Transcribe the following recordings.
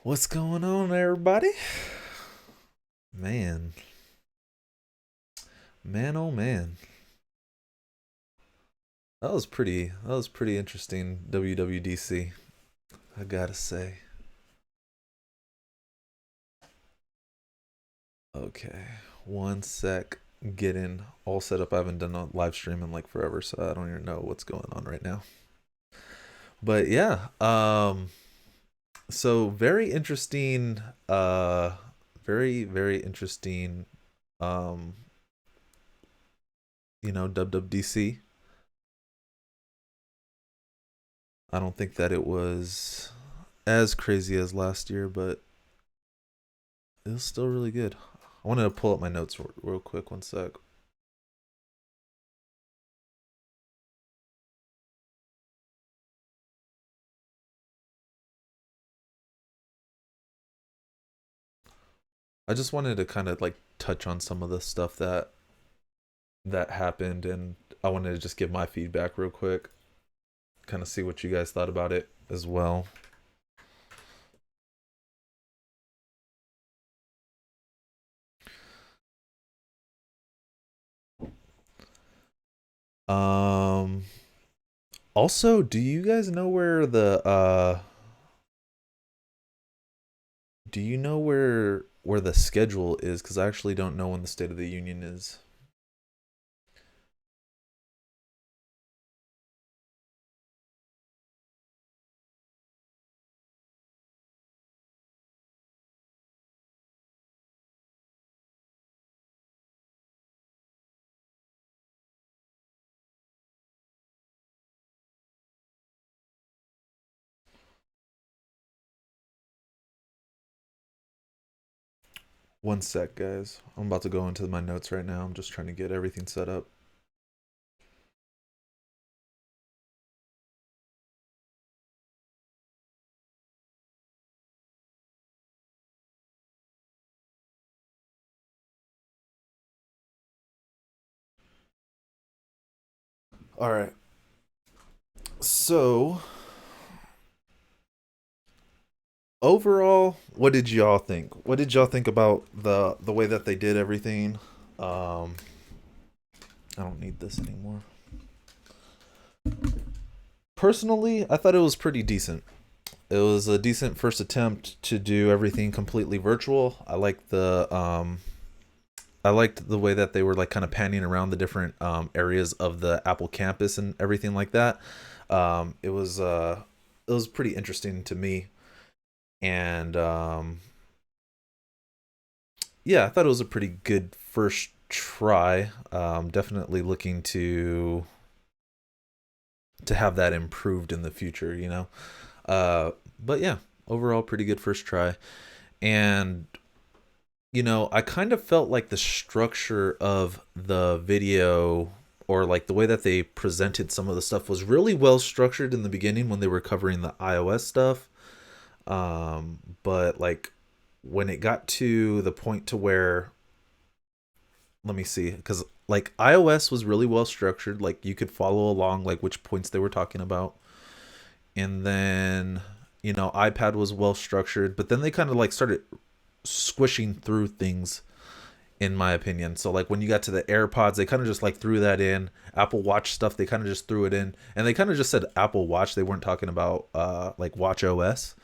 What's going on, everybody? Man, man, oh man, that was pretty interesting. WWDC, I gotta say. Okay, one sec, getting all set up. I haven't done a live stream in like forever, so I don't even know what's going on right now. But yeah, so very interesting, very interesting, um, WWDC. I don't think that it was as crazy as last year, but it was still really good. I wanted to pull up my notes real quick. One sec. I just wanted to kind of like touch on some of the stuff that happened, and I wanted to just give my feedback real quick. Kind of see what you guys thought about it as well. Um. Also, do you guys know where do you know where the schedule is? Because I actually don't know when the State of the Union is. One sec, guys. I'm about to go into my notes right now. I'm just trying to get everything set up. All right. So, overall, what did y'all think? What did y'all think about the way that they did everything? Um, I don't need this anymore. Personally, I thought it was pretty decent. It was a decent first attempt to do everything completely virtual. I liked the way that they were like kind of panning around the different areas of the Apple campus and everything like that. It was pretty interesting to me, and yeah, I thought it was a pretty good first try. Definitely looking to have that improved in the future, you know. But yeah, overall, pretty good first try. And I kind of felt like the structure of the video or like the way that they presented some of the stuff was really well structured in the beginning when they were covering the iOS stuff. But like when it got to the point to where, let me see, because like iOS was really well structured, like you could follow along like which points they were talking about, and then iPad was well structured, but then they kind of like started squishing through things in my opinion. So like when you got to the AirPods, they kind of just like threw that in. Apple Watch stuff, they kind of just threw it in, and they kind of just said Apple Watch. They weren't talking about like Watch OS.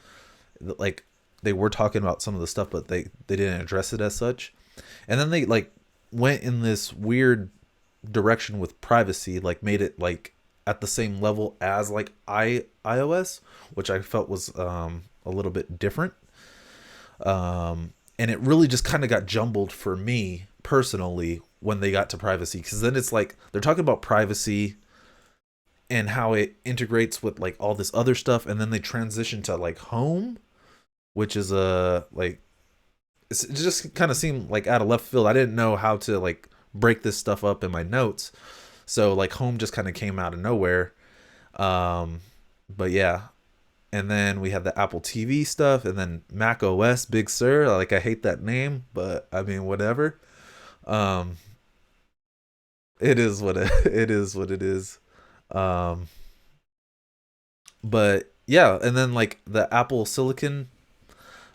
Like they were talking about some of the stuff, but they didn't address it as such. And then they like went in this weird direction with privacy, like made it like at the same level as like iOS, which I felt was a little bit different. And it really just kind of got jumbled for me personally when they got to privacy, because then it's like they're talking about privacy and how it integrates with like all this other stuff, and then they transition to like home, which is a like it just kind of seemed like out of left field. I didn't know how to like break this stuff up in my notes, so like home just kind of came out of nowhere. um but yeah, and then we had the Apple TV stuff, and then Mac OS Big Sur. Like I hate that name, but I mean whatever. Um, it is what it is what it is. Um, but yeah, and then like the Apple Silicon.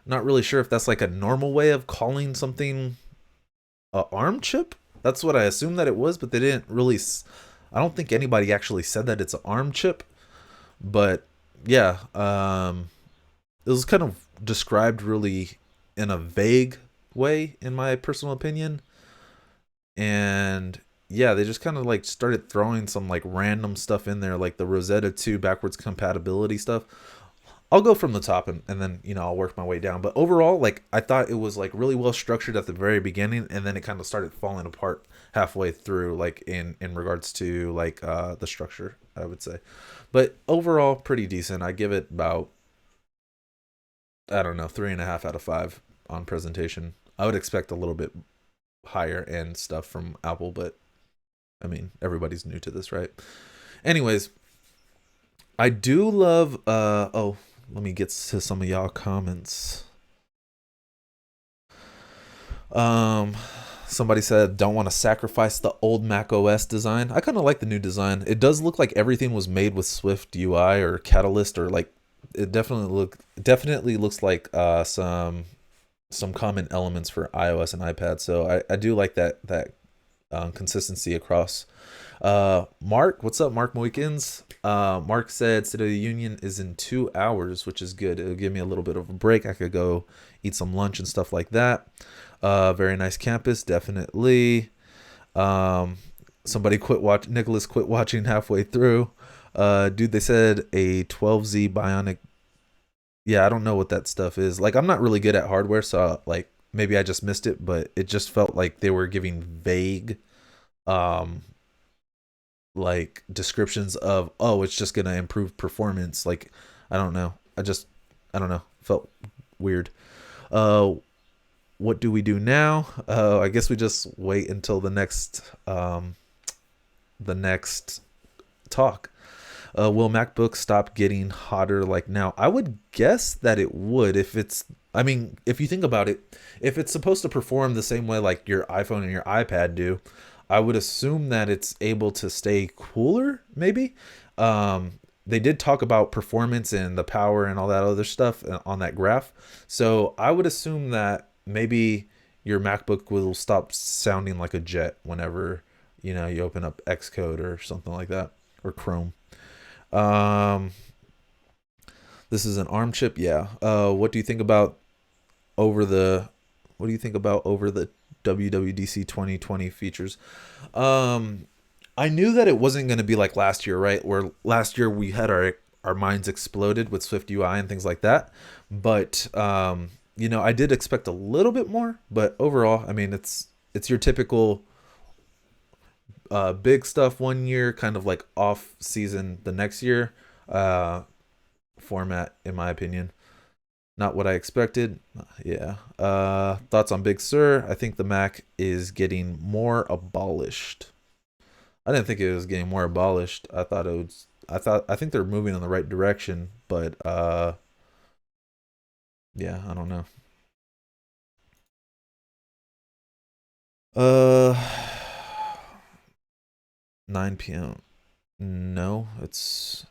Not really sure if that's like a normal way of calling something a ARM chip. That's what I assumed that it was, but they didn't really. I don't think anybody actually said that it's an ARM chip. But yeah, it was kind of described really in a vague way, in my personal opinion. And yeah, they just kind of like started throwing some like random stuff in there, like the Rosetta 2 backwards compatibility stuff. I'll go from the top and then I'll work my way down. But overall, like I thought it was like really well structured at the very beginning, and then it kind of started falling apart halfway through, like in regards to like the structure, I would say. But overall, pretty decent. I give it about, I don't know, 3.5 out of 5 on presentation. I would expect a little bit higher end stuff from Apple, but I mean everybody's new to this, right? Anyways, I do love oh, let me get to some of y'all comments. Um Somebody said don't want to sacrifice the old Mac OS design. I kind of like the new design. It does look like everything was made with Swift UI or Catalyst, or like it definitely looks like some common elements for iOS and iPad. So I do like that consistency across. Mark, what's up, Mark Moikins? Mark said State of the Union is in 2 hours, which is good. It'll give me a little bit of a break. I could go eat some lunch and stuff like that. Very nice campus, definitely. Um, Somebody quit watch. Nicholas quit watching halfway through. Dude, they said a 12Z Bionic. Yeah, I don't know what that stuff is. Like, I'm not really good at hardware, so like maybe I just missed it, but it just felt like they were giving vague um like descriptions of, oh, it's just gonna improve performance. Like, I don't know. I don't know. Felt weird. Uh what do we do now? I guess we just wait until the next talk. Will MacBook stop getting hotter like now? I would guess that it would, if it's, I mean, if you think about it, if it's supposed to perform the same way like your iPhone and your iPad do, I would assume that it's able to stay cooler, maybe. They did talk about performance and the power and all that other stuff on that graph. So I would assume that maybe your MacBook will stop sounding like a jet whenever, you open up Xcode or something like that, or Chrome. Um, this is an ARM chip, yeah. What do you think about over the what do you think about over the WWDC 2020 features? Um, I knew that it wasn't going to be like last year, right? Where last year we had our minds exploded with Swift UI and things like that. But I did expect a little bit more, but overall, I mean, it's your typical big stuff one year, kind of like off season the next year uh, format, in my opinion. Not what I expected. Yeah. Thoughts on Big Sur? I think the Mac is getting more abolished. I didn't think it was getting more abolished. I thought it was. I think they're moving in the right direction, but yeah, I don't know. Uh, 9 p.m. No, that's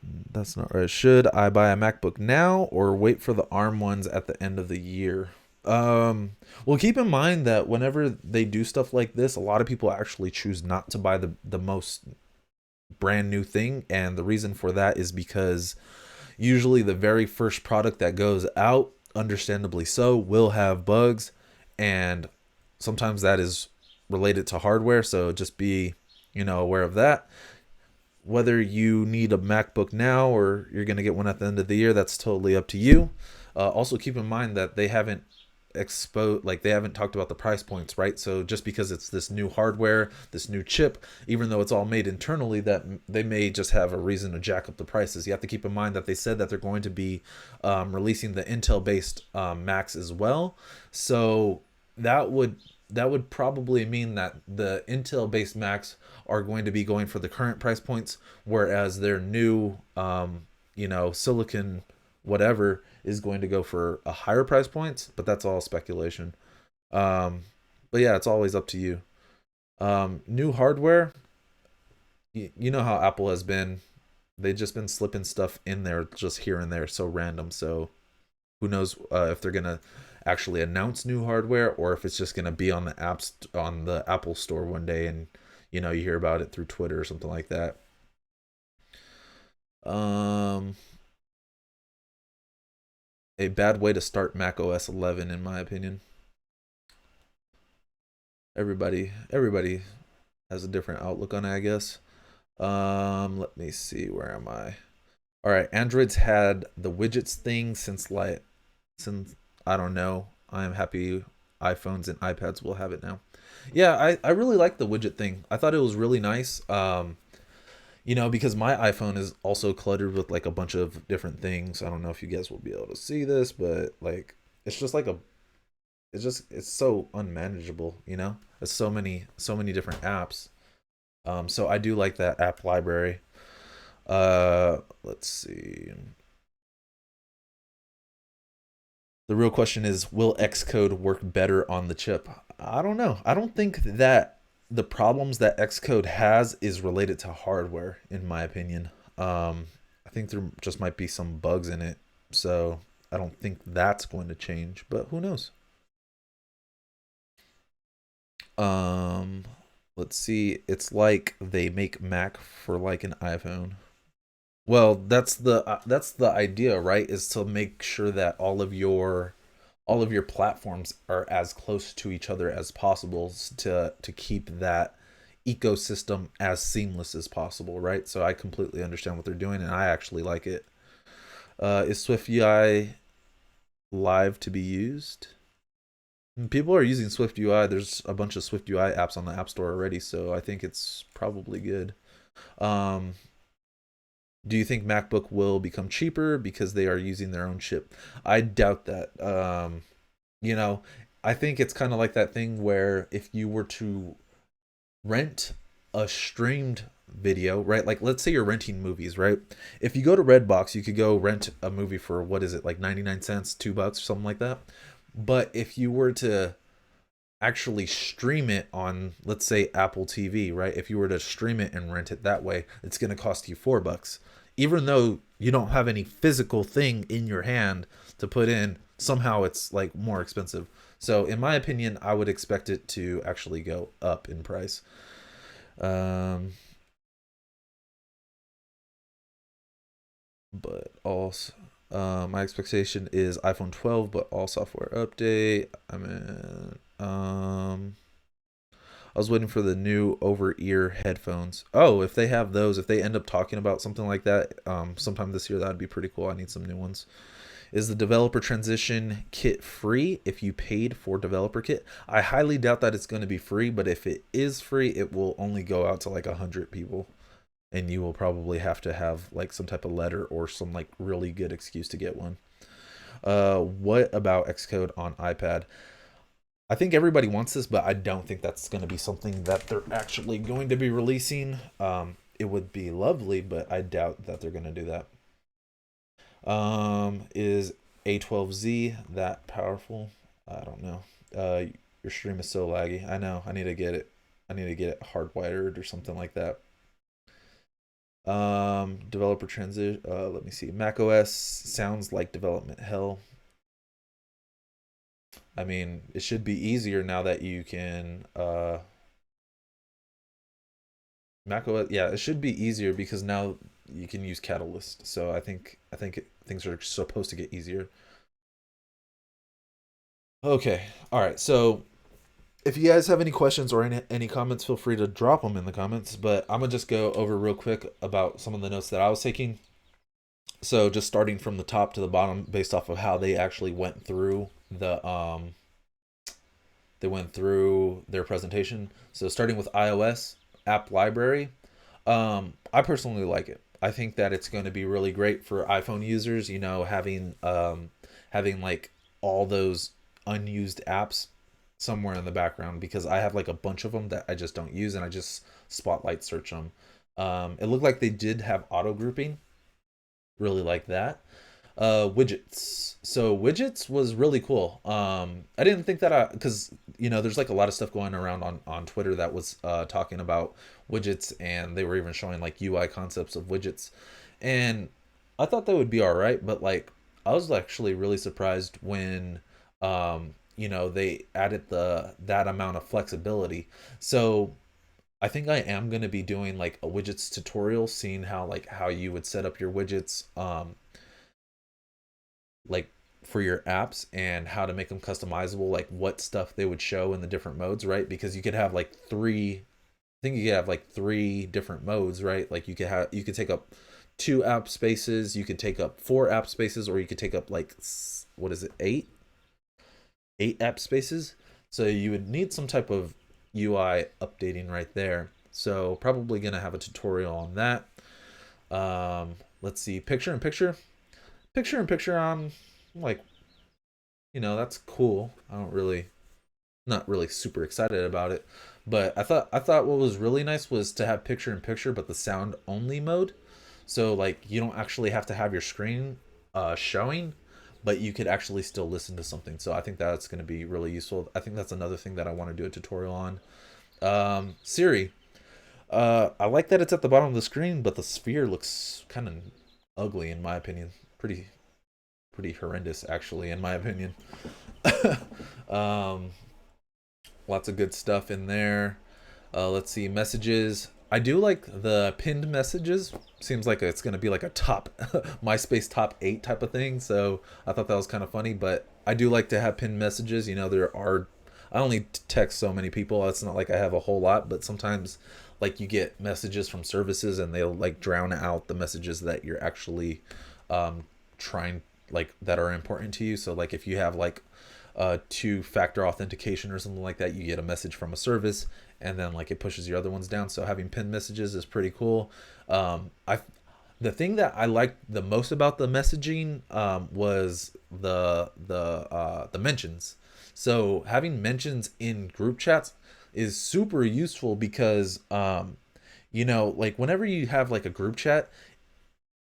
not right. Should I buy a MacBook now or wait for the ARM ones at the end of the year? Well, keep in mind that whenever they do stuff like this, a lot of people actually choose not to buy the most brand new thing, and the reason for that is because usually the very first product that goes out, understandably so, will have bugs, and sometimes that is related to hardware, so just be, aware of that. Whether you need a MacBook now or you're going to get one at the end of the year, that's totally up to you. Also, keep in mind that they haven't they haven't talked about the price points, right? So just because it's this new hardware, this new chip, even though it's all made internally, that they may just have a reason to jack up the prices. You have to keep in mind that they said that they're going to be releasing the Intel based Macs as well. So that would probably mean that the Intel based Macs are going to be going for the current price points, whereas their new silicon whatever is going to go for a higher price point, but that's all speculation. Um, but yeah, it's always up to you. New hardware, you know how Apple has been. They've just been slipping stuff in there just here and there, so random. So Who knows if they're gonna actually announce new hardware or if it's just gonna be on the apps on the Apple Store one day, and you hear about it through Twitter or something like that. Um, a bad way to start Mac OS 11, in my opinion. Everybody has a different outlook on it, I guess. Let me see. Where am I? All right, Android's had the widgets thing since I don't know. I am happy iPhones and iPads will have it now. Yeah, I really like the widget thing. I thought it was really nice. Because my iPhone is also cluttered with like a bunch of different things. I don't know if you guys will be able to see this, but like it's just like it's so unmanageable. It's so many different apps. So I do like that app library. Let's see. The real question is, will Xcode work better on the chip? I don't know. I don't think that the problems that Xcode has is related to hardware, in my opinion. I think there just might be some bugs in it, so I don't think that's going to change. But who knows? Um, let's see. It's like they make Mac for like an iPhone. Well, that's the idea, right? Is to make sure that all of your platforms are as close to each other as possible to keep that ecosystem as seamless as possible, right? So I completely understand what they're doing, and I actually like it. Is Swift UI live to be used? People are using Swift UI. There's a bunch of Swift UI apps on the App Store already, so I think it's probably good. Um, Do you think MacBook will become cheaper because they are using their own chip? I doubt that. You know, I think it's kind of like that thing where if you were to rent a streamed video, right? Like let's say you're renting movies, right? If you go to Redbox, you could go rent a movie for what is it, like 99 cents, $2, something like that. But if you were to actually stream it on, let's say, Apple TV, right? If you were to stream it and rent it that way, it's going to cost you $4. Even though you don't have any physical thing in your hand to put in, somehow it's like more expensive. So in my opinion, I would expect it to actually go up in price. Um, but also, my expectation is iPhone 12, but all software update. I was waiting for the new over-ear headphones. Oh, if they have those, if they end up talking about something like that, sometime this year, that'd be pretty cool. I need some new ones. Is the developer transition kit free if you paid for developer kit? I highly doubt that it's going to be free, but if it is free, it will only go out to like 100 people, and you will probably have to have like some type of letter or some like really good excuse to get one. What about Xcode on iPad? I think everybody wants this, but I don't think that's going to be something that they're actually going to be releasing. It would be lovely, but I doubt that they're going to do that. Is A12Z that powerful? I don't know. Your stream is so laggy. I know. I need to get it. I need to get it hardwired or something like that. Developer transition. Let me see. Mac OS sounds like development hell. I mean, it should be easier now that you can Mac OS. Yeah, it should be easier because now you can use Catalyst. So things are supposed to get easier. Okay. All right. So if you guys have any questions or any comments, feel free to drop them in the comments. But I'm gonna just go over real quick about some of the notes that I was taking. So just starting from the top to the bottom, based off of how they actually went through their presentation. So starting with iOS app library, I personally like it. I think that it's going to be really great for iPhone users. Having like all those unused apps somewhere in the background, because I have like a bunch of them that I just don't use and I just spotlight search them. It looked like they did have auto grouping. Really like that. Widgets. So widgets was really cool. I didn't think that because there's like a lot of stuff going around on Twitter that was talking about widgets, and they were even showing like UI concepts of widgets, and I thought that would be all right, but like I was actually really surprised when they added the that amount of flexibility. So I think I am going to be doing like a widgets tutorial, seeing how you would set up your widgets like for your apps and how to make them customizable, like what stuff they would show in the different modes, right? Because you could have like three, I think you could have like three different modes, right? Like you could take up two app spaces, you could take up four app spaces, or you could take up like what is it, eight app spaces. So you would need some type of UI updating right there. So probably gonna have a tutorial on that. Let's see, picture in picture. Like that's cool. I don't really, not really super excited about it, but I thought what was really nice was to have picture in picture, but the sound only mode. So like you don't actually have to have your screen showing, but you could actually still listen to something. So I think that's going to be really useful. I think that's another thing that I want to do a tutorial on. Siri. I like that it's at the bottom of the screen, but the sphere looks kind of ugly in my opinion. Pretty horrendous actually in my opinion. um, Lots of good stuff in there. Let's see, messages. I do like the pinned messages. Seems like it's going to be like a top MySpace top 8 type of thing. So I thought that was kind of funny. But I do like to have pinned messages. There are, I only text so many people. It's not like I have a whole lot, but sometimes like you get messages from services and they'll like drown out the messages that you're actually trying, like that are important to you. So like if you have like two-factor authentication or something like that, you get a message from a service and then like it pushes your other ones down. So having pinned messages is pretty cool. I The thing that I liked the most about the messaging was the mentions. So having mentions in group chats is super useful because like whenever you have like a group chat,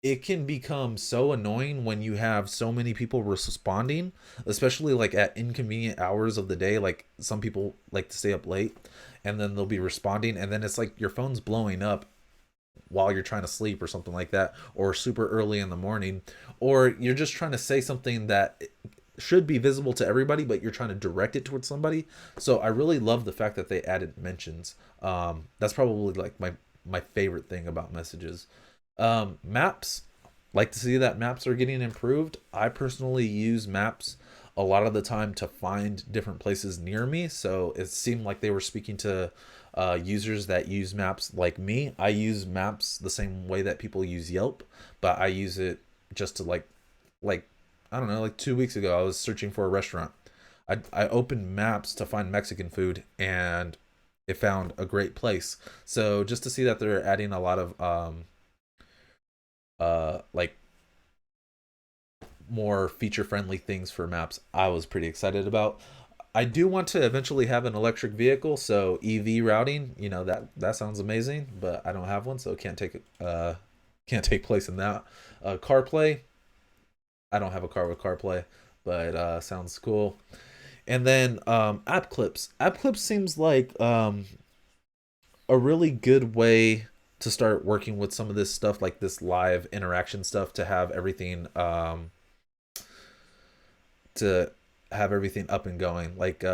it can become so annoying when you have so many people responding, especially like at inconvenient hours of the day. Like some people like to stay up late and then they'll be responding, and then it's like your phone's blowing up while you're trying to sleep or something like that, or super early in the morning, or you're just trying to say something that should be visible to everybody, but you're trying to direct it towards somebody. So I really love the fact that they added mentions. That's probably like my favorite thing about messages. Maps, like to see that maps are getting improved. I personally use maps a lot of the time to find different places near me. So it seemed like they were speaking to users that use maps like me. I use maps the same way that people use Yelp, but I use it just to like I don't know, like 2 weeks ago I was searching for a restaurant. I opened maps to find Mexican food and it found a great place. So just to see that they're adding a lot of like more feature friendly things for maps, I was pretty excited about. I do want to eventually have an electric vehicle, so EV routing, that sounds amazing, but I don't have one, so it can't take place in that. CarPlay, I don't have a car with CarPlay, but sounds cool. And then app clips. App clips seems like a really good way to start working with some of this stuff, like this live interaction stuff, to have everything up and going. Like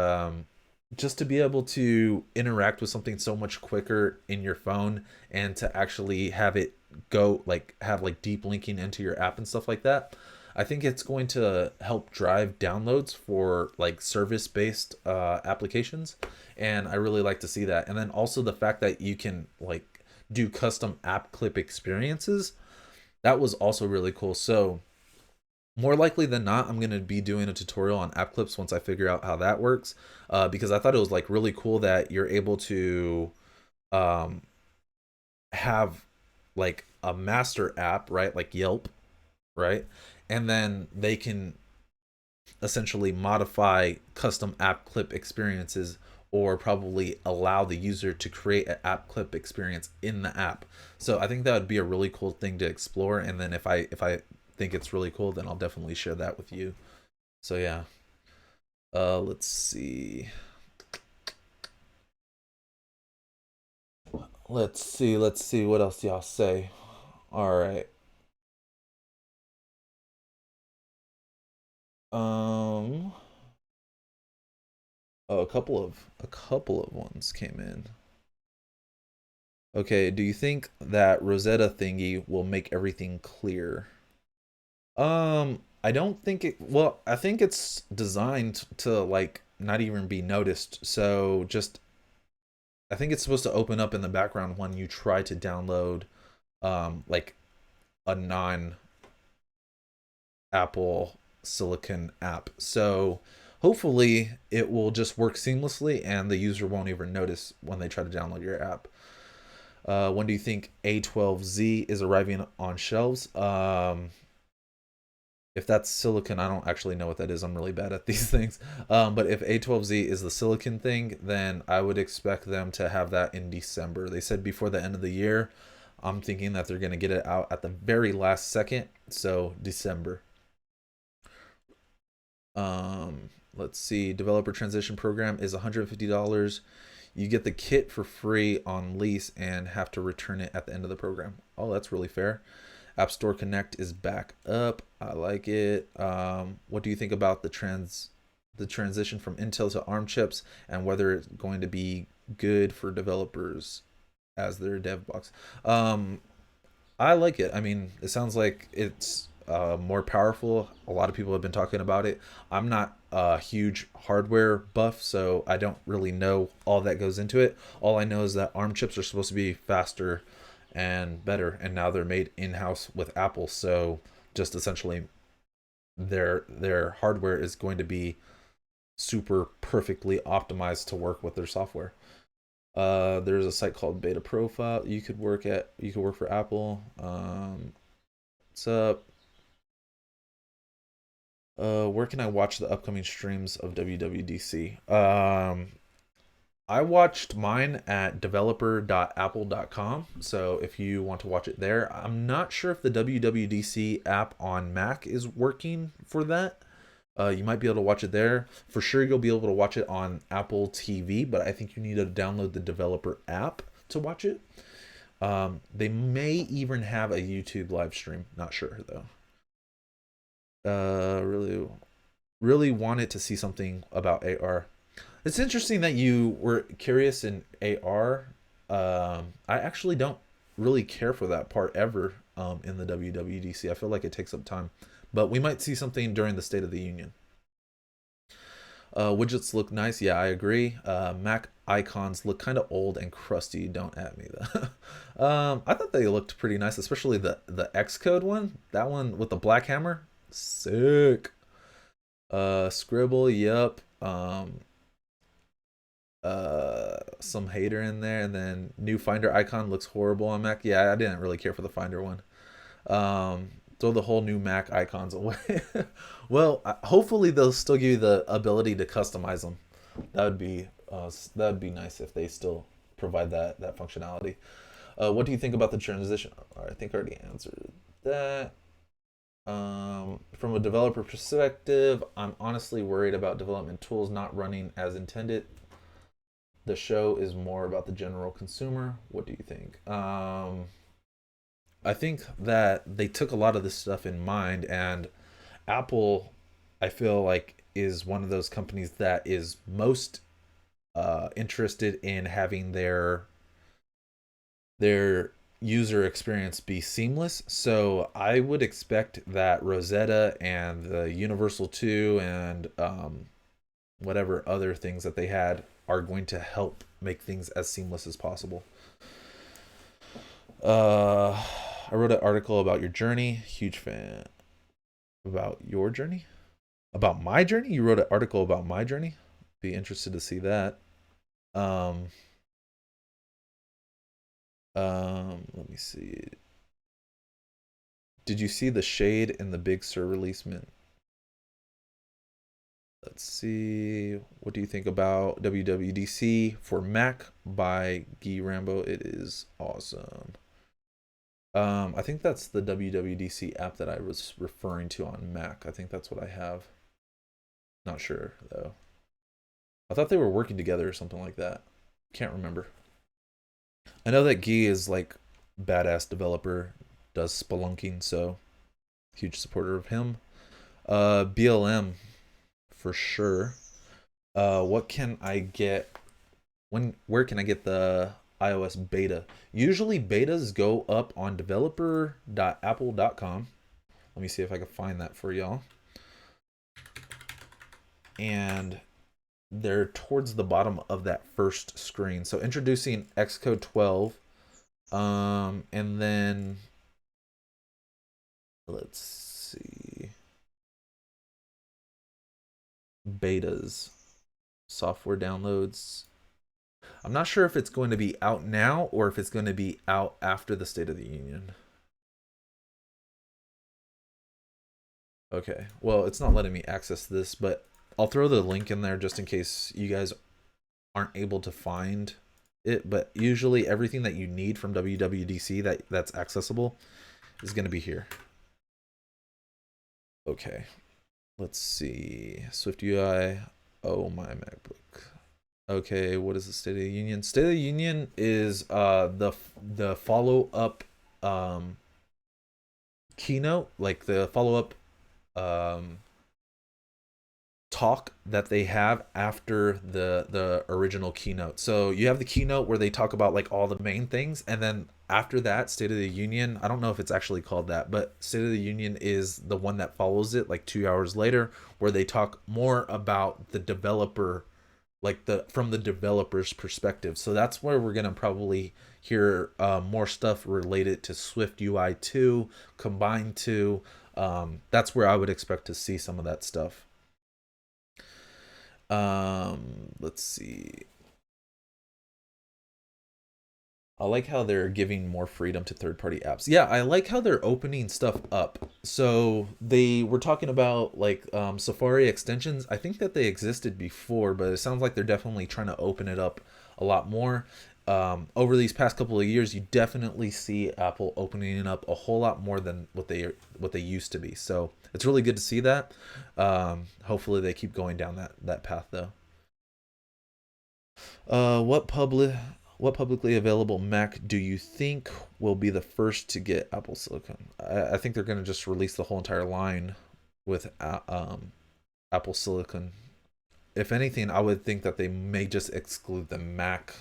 just to be able to interact with something so much quicker in your phone and to actually have it go like have like deep linking into your app and stuff like that. I think it's going to help drive downloads for like service based applications, and I really like to see that. And then also the fact that you can like do custom app clip experiences, that was also really cool. So more likely than not, I'm going to be doing a tutorial on app clips once I figure out how that works, because I thought it was like really cool that you're able to um, have like a master app, right, like Yelp, right, and then they can essentially modify custom app clip experiences, or probably allow the user to create an app clip experience in the app. So I think that would be a really cool thing to explore, and then if I think it's really cool, then I'll definitely share that with you. So yeah. Let's see. Let's see what else y'all say. All right. Um, oh, a couple of ones came in. Okay, do you think that Rosetta thingy will make everything clear? I don't think it, well, I think it's designed to like not even be noticed. So just I think it's supposed to open up in the background when you try to download like a non Apple Silicon app. So hopefully it will just work seamlessly and the user won't even notice when they try to download your app. When do you think A12Z is arriving on shelves? If that's silicon, I don't actually know what that is. I'm really bad at these things. But if A12Z is the silicon thing, then I would expect them to have that in December. They said before the end of the year. I'm thinking that they're going to get it out at the very last second. So December. Let's see. Developer transition program is $150. You get the kit for free on lease and have to return it at the end of the program. Oh, that's really fair. App Store Connect is back up. I like it. What do you think about the transition from Intel to ARM chips and whether it's going to be good for developers as their dev box? I like it. I mean, it sounds like it's more powerful. A lot of people have been talking about it. I'm not a huge hardware buff, so I don't really know all that goes into it. All I know is that ARM chips are supposed to be faster and better, and now they're made in house with Apple. So just essentially, their hardware is going to be super perfectly optimized to work with their software. There's a site called Beta Profile. You could work at. You could work for Apple. What's up? Where can I watch the upcoming streams of WWDC? I watched mine at developer.apple.com. So if you want to watch it there, I'm not sure if the WWDC app on Mac is working for that. You might be able to watch it there. For sure, you'll be able to watch it on Apple TV, but I think you need to download the developer app to watch it. They may even have a YouTube live stream. Not sure though. Really, really wanted to see something about AR. It's interesting that you were curious in AR. I actually don't really care for that part ever in the WWDC. I feel like it takes up time, but we might see something during the State of the Union. Widgets look nice. Yeah, I agree. Mac icons look kind of old and crusty. Don't at me though. I thought they looked pretty nice, especially the Xcode one. That one with the black hammer, sick. Scribble, yep. Some hater in there, and then new Finder icon looks horrible on Mac. Yeah, I didn't really care for the Finder one. Throw the whole new Mac icons away. Well, hopefully they'll still give you the ability to customize them. That would be nice if they still provide that functionality. What do you think about the transition? I think I already answered that. From a developer perspective, I'm honestly worried about development tools not running as intended. The show is more about the general consumer. What do you think? I think that they took a lot of this stuff in mind, and Apple, I feel like, is one of those companies that is most interested in having their user experience be seamless. So I would expect that Rosetta and the Universal 2 and whatever other things that they had are going to help make things as seamless as possible. Uh, I wrote an article about your journey. Huge fan. About your journey? About my journey? You wrote an article about my journey? Be interested to see that. Um, let me see. Did you see the shade in the Big Sur release mint? Let's see. What do you think about WWDC for Mac by Guy Rambo? It is awesome. I think that's the WWDC app that I was referring to on Mac. I think that's what I have. Not sure though. I thought they were working together or something like that. Can't remember. I know that Guy is like badass developer, does spelunking, so huge supporter of him. BLM for sure. What can I get? Where can I get the iOS beta? Usually betas go up on developer.apple.com. Let me see if I can find that for y'all. And they're towards the bottom of that first screen. So introducing Xcode 12. And then let's see. Betas. Software downloads. I'm not sure if it's going to be out now or if it's going to be out after the State of the Union. Okay, well, it's not letting me access this, but I'll throw the link in there just in case you guys aren't able to find it. But usually everything that you need from WWDC that's accessible is going to be here. Okay, let's see. Swift UI. Oh, my MacBook. Okay, what is the State of the Union? State of the Union is the follow up keynote, like the follow up um talk that they have after the original keynote. So you have the keynote where they talk about like all the main things, and then after that, State of the Union, I don't know if it's actually called that, but State of the Union is the one that follows it like 2 hours later, where they talk more about the developer, like the from the developer's perspective. So that's where we're gonna probably hear more stuff related to Swift UI 2, Combine 2. That's where I would expect to see some of that stuff. Let's see. I like how they're giving more freedom to third-party apps. Yeah, I like how they're opening stuff up. So they were talking about like Safari extensions. I think that they existed before, but it sounds like they're definitely trying to open it up a lot more. Over these past couple of years, you definitely see Apple opening it up a whole lot more than what they used to be. So it's really good to see that. Hopefully, they keep going down that path though. What publicly available Mac do you think will be the first to get Apple Silicon? I think they're going to just release the whole entire line with Apple Silicon. If anything, I would think that they may just exclude the Mac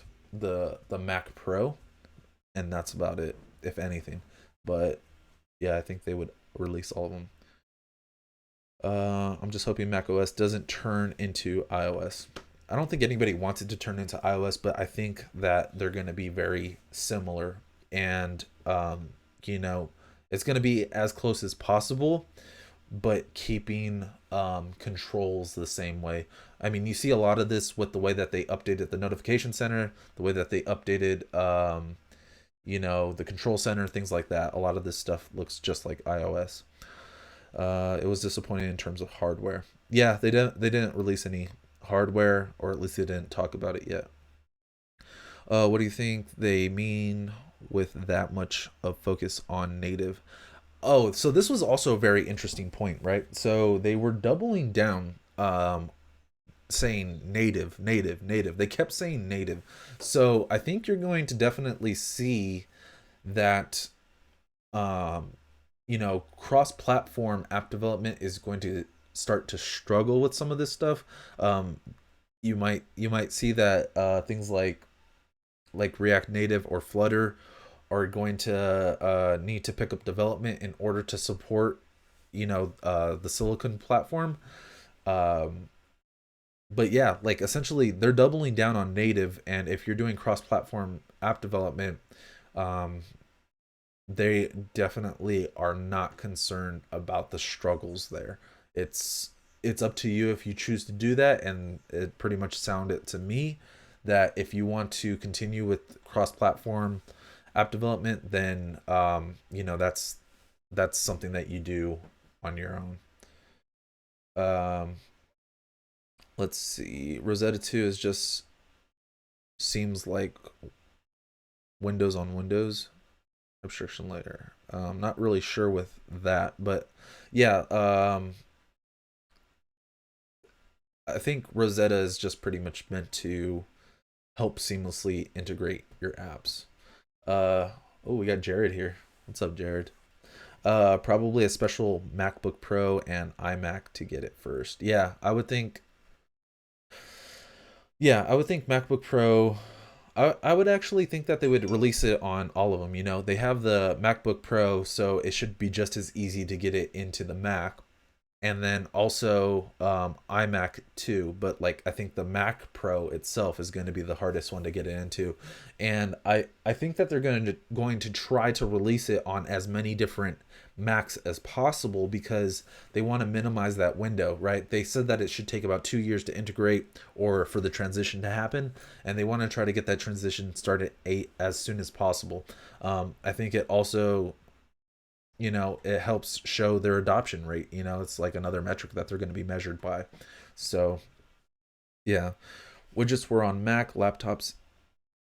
Pro, and that's about it, if anything. But yeah, I think they would release all of them. I'm just hoping Mac OS doesn't turn into iOS. I don't think anybody wants it to turn into iOS, but I think that they're going to be very similar, and you know, it's going to be as close as possible, but keeping controls the same way. I mean, you see a lot of this with the way that they updated the notification center, the way that they updated, the control center, things like that. A lot of this stuff looks just like iOS. It was disappointing in terms of hardware. Yeah, they didn't release any hardware, or at least they didn't talk about it yet. What do you think they mean with that much of focus on native? Oh, so this was also a very interesting point, right? So they were doubling down, saying native, native, native. They kept saying native. So I think you're going to definitely see that, um, cross-platform app development is going to start to struggle with some of this stuff. Um, you might see that things like React Native or Flutter are going to need to pick up development in order to support, the Silicon platform. Um, but yeah, like essentially they're doubling down on native, and if you're doing cross-platform app development, um, they definitely are not concerned about the struggles there. It's up to you if you choose to do that, and it pretty much sounded to me that if you want to continue with cross-platform app development, then that's something that you do on your own. Um, let's see. Rosetta 2 is just seems like Windows on Windows abstraction layer. Not really sure with that, but yeah, I think Rosetta is just pretty much meant to help seamlessly integrate your apps. Uh, oh, we got Jared here. What's up, Jared? Probably a special MacBook Pro and iMac to get it first. Yeah, I would think. Yeah, I would think MacBook Pro. I would actually think that they would release it on all of them. You know, they have the MacBook Pro, so it should be just as easy to get it into the Mac, and then also iMac too. But like I think the Mac Pro itself is going to be the hardest one to get into, and I think that they're going to try to release it on as many different Macs as possible because they want to minimize that window, right? They said that it should take about 2 years to integrate or for the transition to happen, and they want to try to get that transition started as soon as possible. I think it also, it helps show their adoption rate. It's like another metric that they're going to be measured by. So yeah, widgets were on Mac laptops.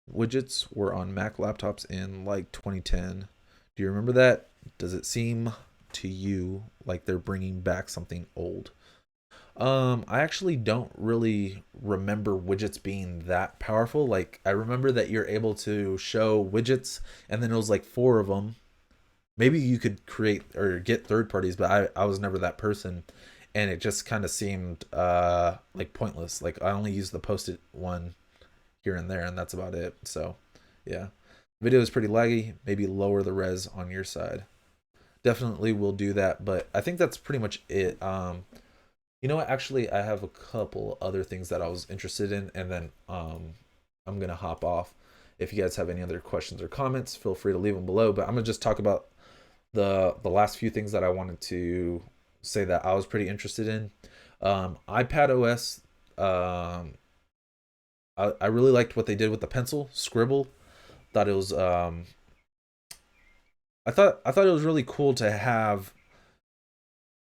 Widgets were on Mac laptops in like 2010. Do you remember that? Does it seem to you like they're bringing back something old? I actually don't really remember widgets being that powerful. Like I remember that you're able to show widgets and then it was like four of them. Maybe you could create or get third parties, but I was never that person, and it just kind of seemed like pointless. Like I only use the post-it one here and there, and that's about it. So yeah, video is pretty laggy. Maybe lower the res on your side. Definitely will do that, but I think that's pretty much it. You know what? Actually, I have a couple other things that I was interested in, and then I'm gonna hop off. If you guys have any other questions or comments, feel free to leave them below. But I'm gonna just talk about the last few things that I wanted to say that I was pretty interested in. iPad OS. I really liked what they did with the pencil scribble. Thought it was I thought it was really cool to have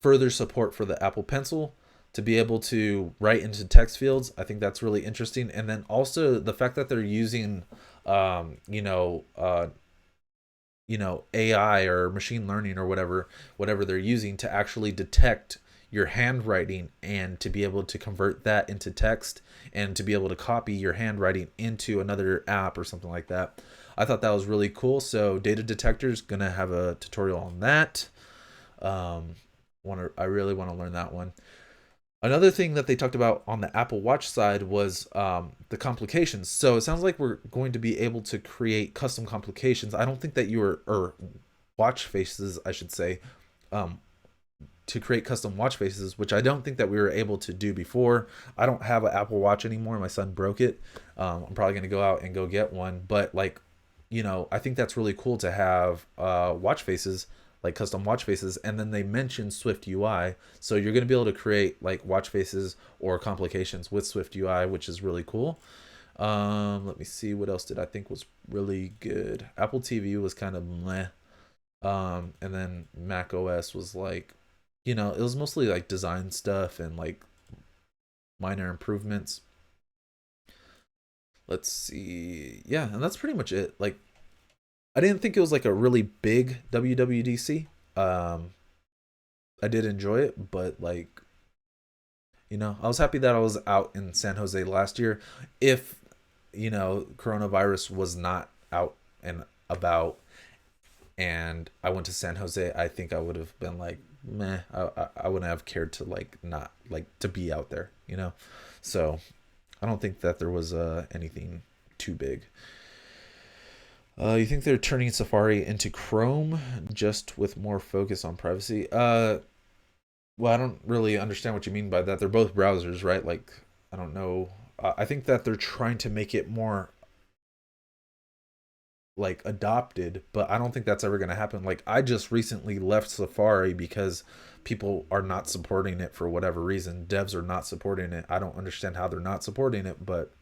further support for the Apple Pencil to be able to write into text fields. I think that's really interesting, and then also the fact that they're using um, you know uh, AI or machine learning or whatever they're using to actually detect your handwriting and to be able to convert that into text and to be able to copy your handwriting into another app or something like that. I thought that was really cool. So data detectors gonna have a tutorial on that. I really want to learn that one. Another thing that they talked about on the Apple Watch side was the complications. So it sounds like we're going to be able to create custom complications. I don't think that or watch faces, I should say, um, to create custom watch faces, which I don't think that we were able to do before. I don't have an Apple Watch anymore. My son broke it. I'm probably going to go out and go get one. But like, I think that's really cool to have watch faces, like custom watch faces, and then they mentioned Swift UI, so you're going to be able to create like watch faces or complications with Swift UI, which is really cool. Let me see, what else did I think was really good. Apple TV was kind of meh, and then Mac OS was like, it was mostly like design stuff and like minor improvements. Let's see, yeah, and that's pretty much it. Like I didn't think it was like a really big WWDC. Um, I did enjoy it, but like, I was happy that I was out in San Jose last year. If, coronavirus was not out and about and I went to San Jose, I think I would have been like, meh, I wouldn't have cared to like not like to be out there. So I don't think that there was anything too big. You think they're turning Safari into Chrome just with more focus on privacy? Well, I don't really understand what you mean by that. They're both browsers, right? Like, I don't know. I think that they're trying to make it more like adopted, but I don't think that's ever going to happen. Like, I just recently left Safari because people are not supporting it for whatever reason. Devs are not supporting it. I don't understand how they're not supporting it, but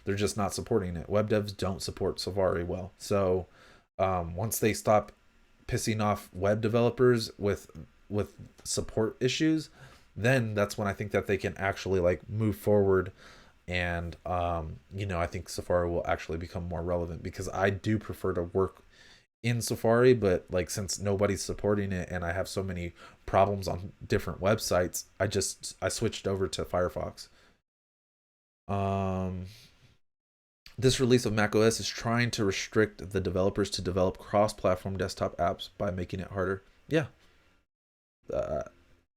they're just not supporting it. Web devs don't support Safari well. So once they stop pissing off web developers with support issues, then that's when I think that they can actually like move forward. And I think Safari will actually become more relevant because I do prefer to work in Safari, but like since nobody's supporting it and I have so many problems on different websites, I switched over to Firefox. um This release of macOS is trying to restrict the developers to develop cross-platform desktop apps by making it harder. Yeah, uh,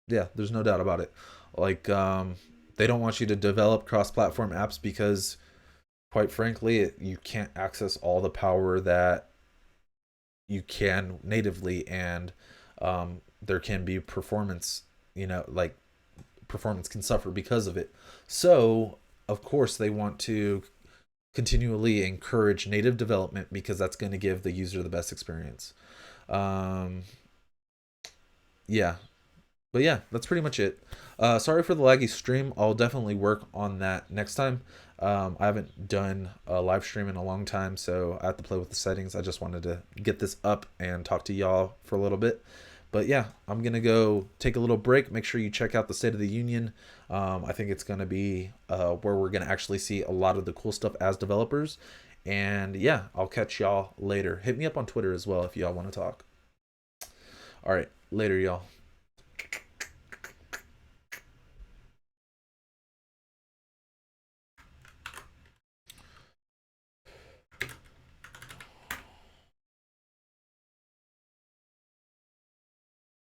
yeah. There's no doubt about it. Like, they don't want you to develop cross-platform apps because, quite frankly, you can't access all the power that you can natively, and there can be performance. Like performance can suffer because of it. So, of course, they want to continually encourage native development because that's going to give the user the best experience. Um, yeah, but yeah, that's pretty much it. Sorry for the laggy stream. I'll definitely work on that next time. I haven't done a live stream in a long time, so I have to play with the settings. I just wanted to get this up and talk to y'all for a little bit. But yeah, I'm gonna go take a little break. Make sure you check out the State of the Union. I think it's gonna be where we're gonna actually see a lot of the cool stuff as developers. And yeah, I'll catch y'all later. Hit me up on Twitter as well if y'all want to talk. All right, later, y'all.